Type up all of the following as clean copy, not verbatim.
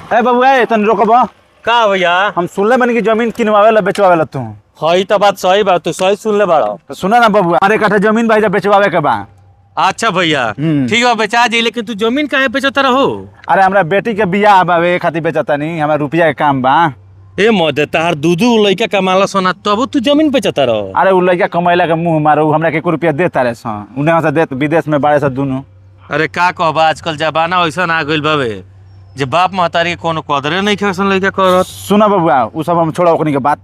ए बबुआ तन रोकब। का भैया हम सुनले बनी की जमीन किनवावे ला बेचवावे ला तू। हई तो बात सही बा, तू सही सुन ले बड़ा। तो सुना ना बबुआ, हमारे कट्ठा जमीन भाई बेचवावे के बा। अच्छा भैया ठीक बा, बेचा जी, लेकिन तू जमीन काहे बेचता रहो? अरे हमरा बेटी के बियाह बावे खातिर बेचता नहीं, हमरा रुपया के काम बा। ए मदे तार दूधू लइका कमाला सोना तब तू जमीन बेचता रहो? अरे उ लइका कमैला के मुंह मारो, हमरा के 1 रुपया देता रे सन, उन्हें से देत विदेश में बाड़े से दुनु। अरे का कहबा, आजकल जमाना वैसा आ गइल बावे जे बाप महतारी के कोनो कदरे नहीं खेसन लइका करत। सुना बबुआ, उ सब हम छोड़ा ओकनी के बात।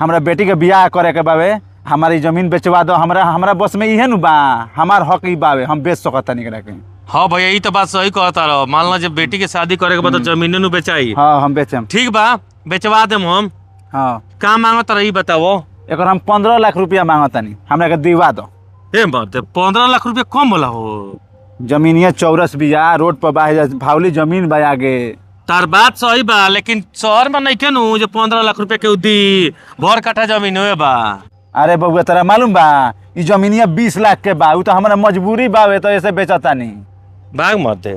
हमरा बेटी के बियाह करे के बावे, हमारी जमीन बेचवा दो। हमरा बस में इहे नु बा, हमार हक ई बावे, हम बेच सकत नहीं करे के। हां भैया ई तो बात सही कहता रहो। मान लो जब बेटी के शादी करे के बाद जमीन नु बेचाई। हां हम बेचम। ठीक बा, बेचवा देम हम। हां का मांगत रही बताओ? एकर हम 15 लाख रुपया मांगतानी, हमरा के दिवा दो। ए मदे 15 लाख रुपया कम बोला हो? जमीनिया चौरस बिया, रोड पर बा, भावली जमीन बा आगे। तार बात सही बा, लेकिन शहर में नहीं केनु जो 15 लाख रुपया के दी भर कट्ठा जमीन हुए बा। अरे बबुआ तेरा मालूम बा, ई जमीनिया 20 लाख के बा, उ तो हमरा मजबूरी बावे तो ऐसे बेचता नहीं। भाग मत दे,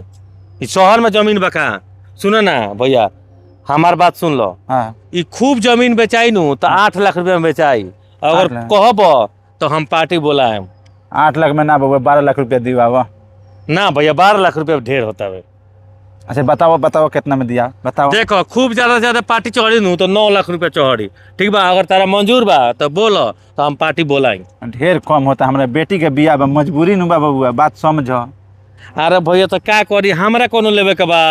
ई शहर में जमीन बका। सुनो ना भैया, हमार बात सुन लो। हाँ ई खूब जमीन बेचाई नु तो 8 लाख रुपया में बेचाई। अगर कहब तो हम पार्टी बोलाएम। 8 लाख में ना बबुआ, 12 लाख रुपया दिवा। ना भैया 12 लाख रुपया ढेर होता है। अच्छा बताओ कितना में दिया, बताओ। देखो खूब ज्यादा पार्टी चढ़ी नु तो 9 लाख रुपया चढ़ी। ठीक बा, अगर तारा मंजूर बा तो बोलो, तो हम पार्टी बोलाई। ढेर कम होता, हमरा बेटी के बियाह बा, मजबूरी नु बा बबुआ, बात समझ। अरे भैया तो का करी, हमरा कोनो लेवे के बा,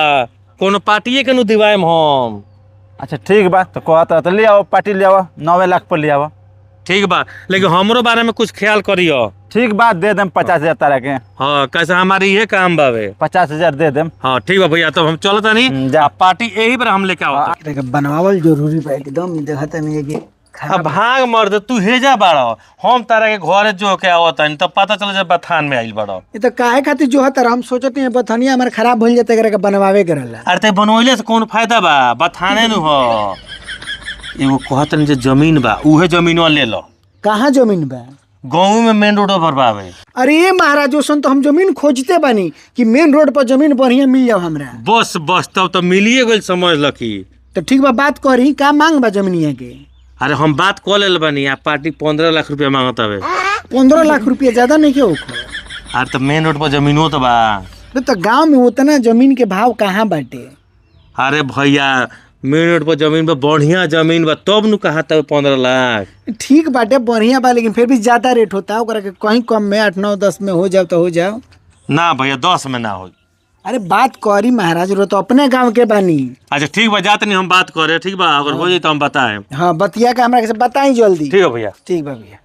कोनो पार्टीए के नु दिवाएम हम। अच्छा ठीक बा, तो कहता तो ले आओ, पार्टी ले आओ, 9 लाख पर ले आओ। ठीक बा, लेकिन हमरो बारे में कुछ ख्याल करियो। ठीक बा, दे देम 50,000 तारा के। हाँ कैसे हमारी ये काम बावे। 50,000 दे देम। हाँ ठीक बा भैया, तो हम चलता नहीं जा। पार्टी यही पर हम लेके आओ। बनवावल जरूरी बा एकदम, देखता नहीं है कि अब भाग मर्द, तू हेजा बाड़ो, हम तारा के घरे जो के आवत हन तब पता चल जब बथान में आइल बाड़ो। ये तो काहे खातिर जो है हम सोचते हैं बथनिया हमारे खराब हो जाते करे के बनवावे करला। अरे ते बनवैले से कौन फायदा बा, बथाने नु हो। एगो कहतन जे जमीन बा, उहे जमीनवा ले लो। कहाँ जमीन बा? गाँव में मेन रोड पर बावे। अरे ये महाराज ओसन तो हम जमीन खोजते बानी कि मेन रोड पर जमीन बढ़िया मिल जाओ हमरा। बस तब तो मिलिए गइल, समझ लकी। तो ठीक बा, बात करी, का मांग बा जमीनिया के? अरे हम बात कऽ लेल बानी, आ पार्टी 15 लाख रुपया मांगत हवे। 15 लाख रुपया ज्यादा नहीं के होखो? अरे तो मेन रोड पर जमीनो तो बा। तो गांव में उतना जमीन के भाव कहाँ बाटे? अरे भैया मेन रोड पर जमीन बा, बढ़िया जमीन बा, तब नु कहा तब 15 लाख। ठीक बाटे, बढ़िया बा, लेकिन फिर भी ज्यादा रेट होता है ओकरा के। कहीं कम में 8, 9, 10 में हो जाओ तो हो जाओ ना भैया, 10 में ना हो। अरे बात करी महाराज, रो तो अपने गांव के बानी। अच्छा ठीक बा, जाते नहीं हम बात करे। ठीक बा, अगर हो जाए तो हम बताएं। हाँ बतिया के हमरा के बताई जल्दी। ठीक है भैया। ठीक बा भैया।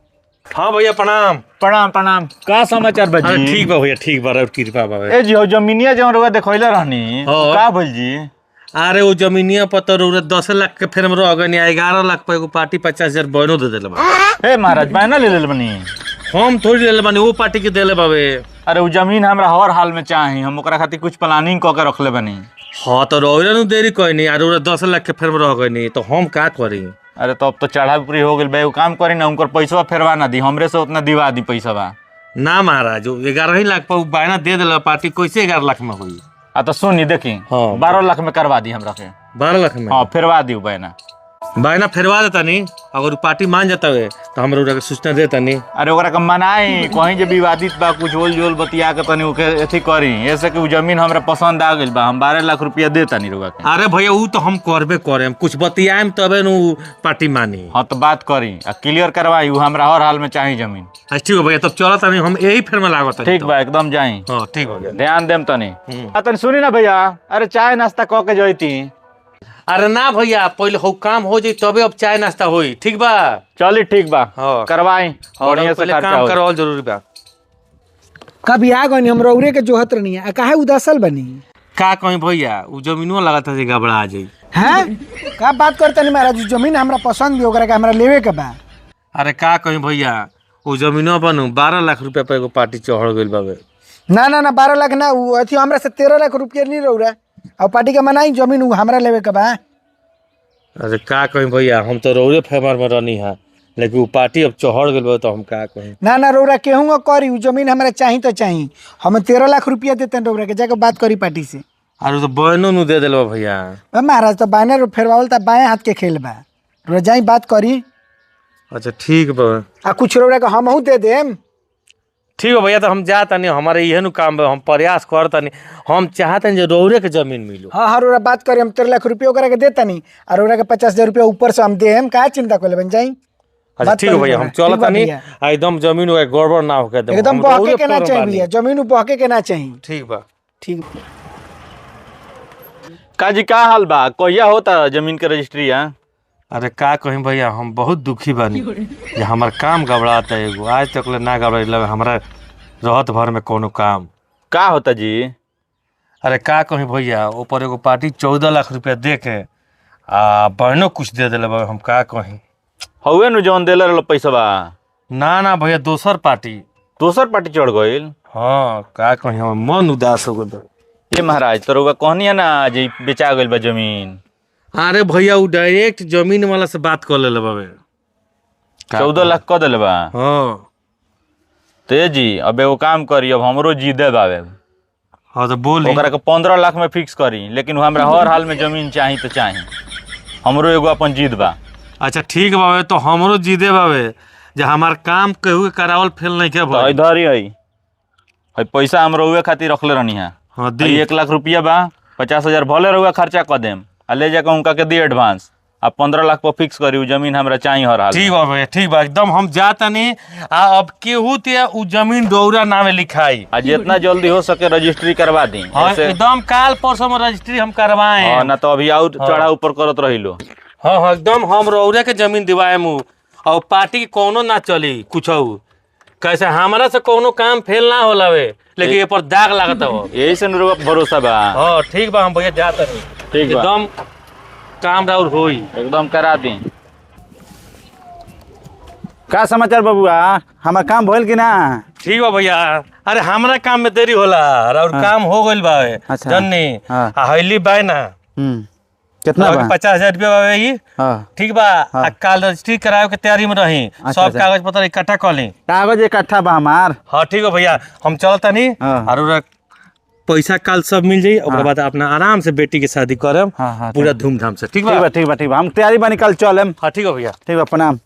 हाँ भैया प्रणाम। प्रणाम। का समाचार बा अरे जी? ठीक बा भैया, ठीक बा, और कृपा बा। ए जी हो जमीनिया जवन रउआ देखैले रहनी, हाँ। का भइल जी? अरे वो जमीनिया पत्तर 10 लाख के फेर में रह गनी, 11 लाख पे एगो पार्टी 50,000 बनो दे देले बा। ए महाराज बायना ले लेल बनी। हम थोड़ी ले बानी, वो पार्टी के देले बावे। अरे उ जमीन हमरा हर हाल में चाही, हम ओकरा खातिर कुछ प्लानिंग क के रखले बनी। हाँ तो रोइला नु देरी कोई नहीं, अरे 10 लाख के फेर में रह गनी, तो हम का करी? अरे तब तो चढ़ा पूरी हो गेल बे, उ काम करी ना, उनकर पैसा फेरवा ना दी, हमरे से उतना दिवा दी पैसा बा। ना महाराज, 11 लाख पे बायना दे देला, पार्टी कैसे 11 लाख में हुई? आ तो सुनी देखी, हाँ। 12 लाख में करवा दी हमरा के। 12 लाख में? हाँ फेरवा दी बायना। बायना फेरवा देता नहीं, अगर पार्टी मान जाता है तो हम लोग सूचना देता नहीं। अरे ओकरा के मनाई, कहीं जे विवादित बा कुछ होल जोल बतिया के तनी ओके एथी करी, ऐसे कि उ जमीन हमरा पसंद आ गेल बा, हम 12 लाख रुपया देता नहीं रुआ के। अरे भैया वो तो हम करबे करेम, कुछ बतियाएम तबे नु पार्टी मानी। हाँ तो बात करी आ क्लियर करवाई, उ हमरा हर हाल में चाही जमीन। ठीक है भैया, तब चलता नहीं, हम यही फेर में लागत। ठीक बा, एकदम जाई। हाँ ठीक हो गया, ध्यान देम तनी। आ तनी सुनी ना भैया, अरे चाय नाश्ता क के जइती। अरे ना भैया, पहले हो काम हो जाई तबे अब चाय नाश्ता होई। ठीक बा, चली ठीक बा, हाँ। करवाई, बढ़िया से पहले खर्चा काम होई। करवाल जरूरी बा। कभी आ गनी हम रौरे के जोहत रहनी है, काहे उदासल बनी? का कहीं भैया, वो जमीनों लगाता जे गबड़ा आ जाई। हैं? का बात करते नहीं महाराज, जमीन हमरा पसंद भी ओकरा के हमरा लेवे के बा। अरे का कहीं भैया, वो जमीनों बनू 12 लाख रुपया पे एगो पार्टी चढ़ गइल बावे। ना 12 लाख ना, उ अथी हमरा से 13 लाख रुपया नहीं रौरा, और पार्टी के मनाई जमीन उ हमरा लेवे के बा। अरे का कहीं भैया, हम तो रौरे फेवर में रहनी है, लेकिन वो पार्टी अब चढ़ गइल बा, तो हम का कहीं। ना रौरा केहूँ करी, उ जमीन हमरा चाही तो चाही। हम 13 लाख रुपया देते रौरा के, जाके बात करी पार्टी से। अरे तो बहनों नु दे दिल भैया। महाराज तो बाएं फेरवावल त बाएं हाथ के खेल बा। रोजाई बात करी। अच्छा ठीक बा। आ कुछ रौरा के हमहू दे देम। ठीक है भैया, तो हम जाता नहीं, हमारे यह नु काम बा, हम प्रयास करता नहीं, हम चाहते हैं जो रौरे के जमीन मिलो। हाँ हाँ रौरा बात करी, हम 13 लाख रुपया ओकरा के देता नहीं और रौरा के 50,000 रुपया ऊपर से हम देम। का चिंता कर बन जाई। अच्छा ठीक है भैया, हम चलता नहीं, एकदम जमीन वो गड़बड़ ना होके एकदम बहके के ना चाहिए भैया, जमीन बहके के ना चाहिए। ठीक बा। ठीक। काजी का हाल बा, कहिया होता जमीन के रजिस्ट्री? अरे का कहीं भैया, हम बहुत दुखी बानी जे हमार काम गड़बड़ाता है। एगो आज तक ले ना गड़बड़ल हमारा रहत भर में कोनो काम। का होता जी? अरे का कहीं भैया, ऊपर एगो पार्टी 14 लाख रुपया दे के आ बहनों कुछ दे दिले बा। हम का कहीं हउए नु जौन देले रहलो पैसा? ना ना भैया, दोसर पार्टी चढ़ गइल। हाँ का कहीं, हम मन उदास हो गए। ये महाराज तो रउआ कहनी है ना जे बेचा गइल बा जमीन। अरे भैया वो डायरेक्ट जमीन वाला से बात कर ले बाबे। 14 लाख क दिले बा? हाँ ते जी अब एगो काम करी, अब हमरो जी दे बावे। हाँ तो बोली। ओकरा के 15 लाख में फिक्स करी, लेकिन हमरा हर हाल में जमीन चाही तो चाही। हमरो एगो अपन जीत बा। अच्छा ठीक बाबे, तो हमरो जीदे बाबे जे हमार काम केहू के करावल फेल नहीं के तो भाई। इधर ही है पैसा हम रउए खातिर रखले रहनी है। हाँ दी। 1 लाख रुपया बा, 50,000 भले रउआ खर्चा कर देम आ ले जाके उनका के दी एडवांस। अब 15 लाख पर फिक्स करी, उ जमीन हमरा चाहिए हर हाल। ठीक बा भैया, ठीक बा, एकदम हम जाता नहीं। अब केहू ते उ जमीन डौरा नामे लिखाई आ जितना जल्दी हो सके रजिस्ट्री करवा दी। हाँ एकदम काल परसों में रजिस्ट्री हम करवाए। हाँ ना तो अभी और चढ़ा ऊपर करत रही लो। हाँ हाँ एकदम हम रौरे के जमीन दिवाए मुँह और पार्टी की कोनो ना चली कुछ। कैसे हमारा से कोनो काम फेल ना होला वे, लेकिन ये पर दाग लागत हो। यही से नुरुआ भरोसा बा। हाँ ठीक बा, हम भैया जाता नहीं। ठीक बा, एकदम काम राउर होई, एकदम करा दी। का समाचार बबुआ, हमार काम भइल कि ना? ठीक बा भैया। अरे हमारा काम में देरी होला और काम हो गइल बा। अच्छा। जन्नी हाँ। हईली बाय ना कितना बा? 50,000 रुपया बाबे ही। हाँ। ठीक बा। आ काल रजिस्ट्री करावे के तैयारी में रही, सब अच्छा। कागज पत्र इकट्ठा कर ली। कागज इकट्ठा बा हमार। हाँ ठीक है भैया, हम चलता नहीं। हाँ। और पैसा काल सब मिल जाई, ओकरा बाद अपना आराम से बेटी के शादी करम। हाँ, हाँ, पूरा धूमधाम से। ठीक बा। ठीक बा, हम तैयारी बनी, कल चलेम। हाँ ठीक है भैया। ठीक बा, प्रणाम।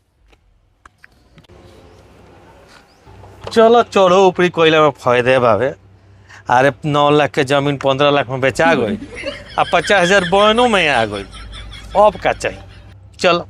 चलो चढ़ो ऊपरी कोयला में फायदे बाबे। अरे 9 लाख के जमीन 15 लाख में बेचा गई, अब 50,000 बहनों में आ गई। अब का चाहिए, चलो।